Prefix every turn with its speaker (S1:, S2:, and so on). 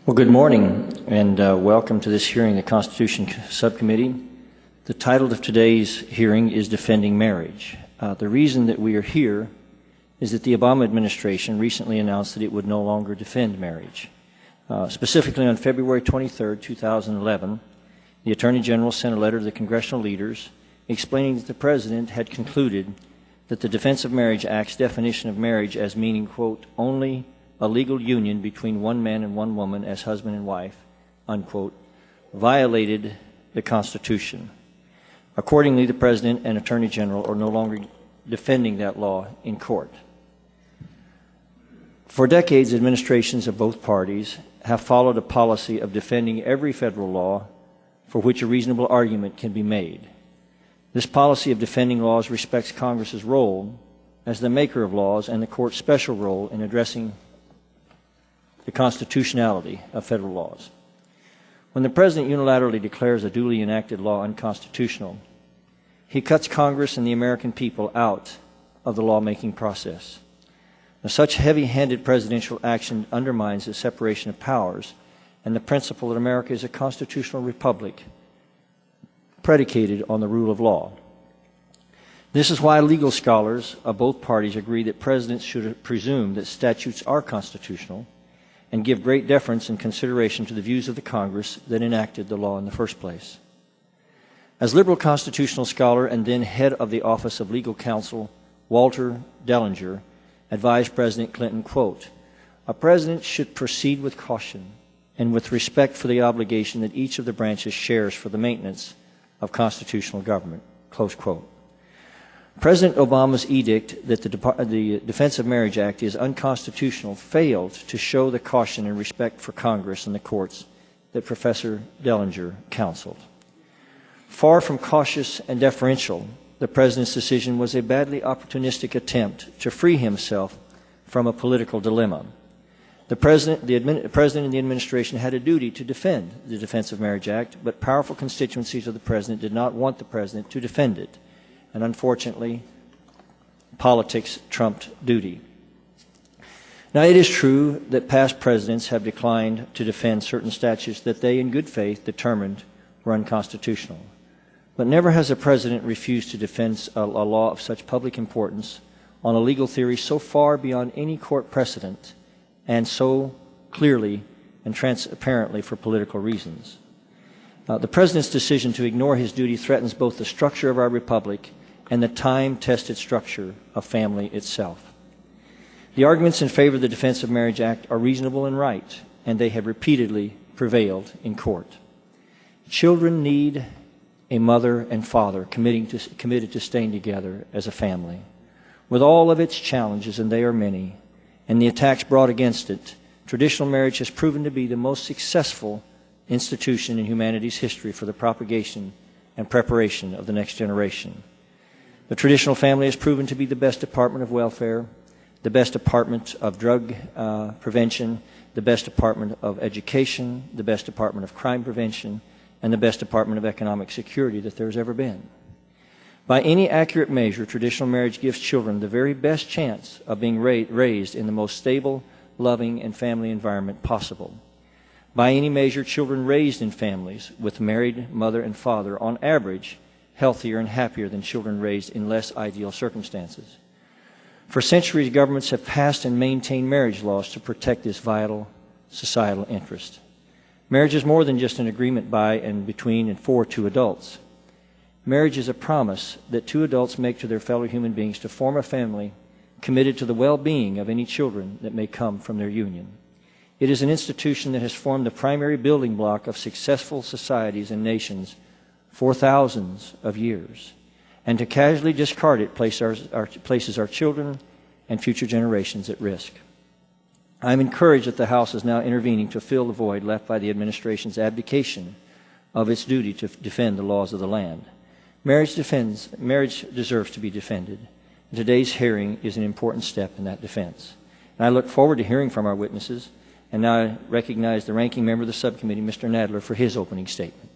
S1: Well, good morning, and welcome to this hearing of the Constitution Subcommittee. The title of today's hearing is Defending Marriage. The reason that we are here is that the Obama administration recently announced that it would no longer defend marriage. Specifically on February 23, 2011, the Attorney General sent a letter to the congressional leaders explaining that the President had concluded that the Defense of Marriage Act's definition of marriage as meaning, quote, only a legal union between one man and one woman as husband and wife, unquote, violated the Constitution. Accordingly, the President and Attorney General are no longer defending that law in court. For decades, administrations of both parties have followed a policy of defending every federal law for which a reasonable argument can be made. This policy of defending laws respects Congress's role as the maker of laws and the court's special role in addressing the constitutionality of federal laws. When the President unilaterally declares a duly enacted law unconstitutional, he cuts Congress and the American people out of the lawmaking process. Now, such heavy-handed presidential action undermines the separation of powers and the principle that America is a constitutional republic predicated on the rule of law. This is why legal scholars of both parties agree that presidents should presume that statutes are constitutional and give great deference and consideration to the views of the Congress that enacted the law in the first place. As liberal constitutional scholar and then head of the Office of Legal Counsel, Walter Dellinger, advised President Clinton, quote, a president should proceed with caution and with respect for the obligation that each of the branches shares for the maintenance of constitutional government, close quote. President Obama's edict that the Defense of Marriage Act is unconstitutional failed to show the caution and respect for Congress and the courts that Professor Dellinger counseled. Far from cautious and deferential, the President's decision was a badly opportunistic attempt to free himself from a political dilemma. The President and the administration had a duty to defend the Defense of Marriage Act, but powerful constituencies of the President did not want the President to defend it. And unfortunately, politics trumped duty. Now, it is true that past presidents have declined to defend certain statutes that they, in good faith, determined were unconstitutional. But never has a president refused to defend a law of such public importance on a legal theory so far beyond any court precedent and so clearly and transparently for political reasons. The President's decision to ignore his duty threatens both the structure of our republic and the time-tested structure of family itself. The arguments in favor of the Defense of Marriage Act are reasonable and right, and they have repeatedly prevailed in court. Children need a mother and father committed to staying together as a family. With all of its challenges, and they are many, and the attacks brought against it, traditional marriage has proven to be the most successful institution in humanity's history for the propagation and preparation of the next generation. The traditional family has proven to be the best department of welfare, the best department of drug prevention, the best department of education, the best department of crime prevention, and the best department of economic security that there's ever been. By any accurate measure, traditional marriage gives children the very best chance of being raised in the most stable, loving, and family environment possible. By any measure, children raised in families with married mother and father, on average, healthier and happier than children raised in less ideal circumstances. For centuries, governments have passed and maintained marriage laws to protect this vital societal interest. Marriage is more than just an agreement by and between and for two adults. Marriage is a promise that two adults make to their fellow human beings to form a family committed to the well-being of any children that may come from their union. It is an institution that has formed the primary building block of successful societies and nations for thousands of years. And to casually discard it places our children and future generations at risk. I am encouraged that the House is now intervening to fill the void left by the administration's abdication of its duty to defend the laws of the land. Marriage deserves to be defended. And today's hearing is an important step in that defense. And I look forward to hearing from our witnesses. And now I recognize the ranking member of the subcommittee, Mr. Nadler, for his opening statement.